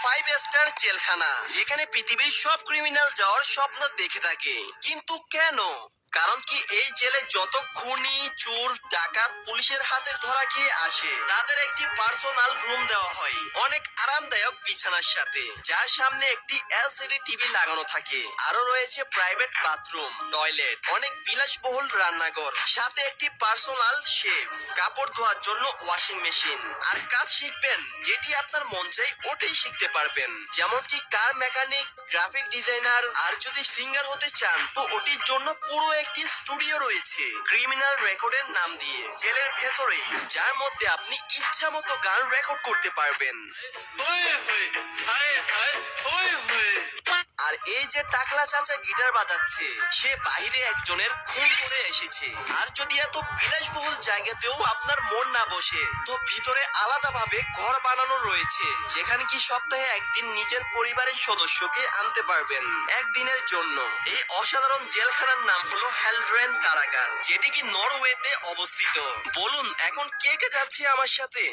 5 star জেলখানা, যেখানে পৃথিবীর সব ক্রিমিনাল যাওয়ার স্বপ্ন দেখে থাকে। কিন্তু কেন? কারণ কি এই জেলে যত খুনি, চোর, ডাকাত পুলিশের হাতে ধরা খেয়ে আসে, তাদের একটি পার্সোনাল রুম দেওয়া হয়, অনেক আরামদায়ক বিছানার সাথে, যার সামনে একটি এলসিডি টিভি লাগানো থাকে। আরো রয়েছে প্রাইভেট বাথরুম, টয়লেট, অনেক বিলাসবহুল রান্নাঘর, সাথে একটি পার্সোনাল শেফ, কাপড় ধোয়ার জন্য ওয়াশিং মেশিন। আর কাজ শিখবেন যেটি আপনার মন চাই ওটাই শিখতে পারবেন, যেমন কি কার মেকানিক, গ্রাফিক ডিজাইনার। আর যদি সিঙ্গার হতে চান তো ওটির জন্য পুরো একটি স্টুডিও রয়েছে, ক্রিমিনাল রেকর্ডের নাম দিয়ে, জেলের ভেতরে, যার মধ্যে আপনি ইচ্ছা মতো গান রেকর্ড করতে পারবেন। আর এই যে টাকলা চাচা গিটার বাজাচ্ছে, সে বাইরে একজনের খুন করে এসেছে। আর যদি এত বিলাসবহুল জায়গাতেও আপনার মন না বসে, তো ভিতরে আলাদাভাবে ঘর বানানো রয়েছে, যেখানে কি সপ্তাহে একদিন নিজের পরিবারের সদস্যকে আনতে পারবেন একদিনের জন্য। এই অসাধারণ জেলখানার নাম হলো হেলড্রেন কারাগার, যেটি কি নরওয়েতে অবস্থিত। বলুন এখন কে কে যাচ্ছে আমার সাথে?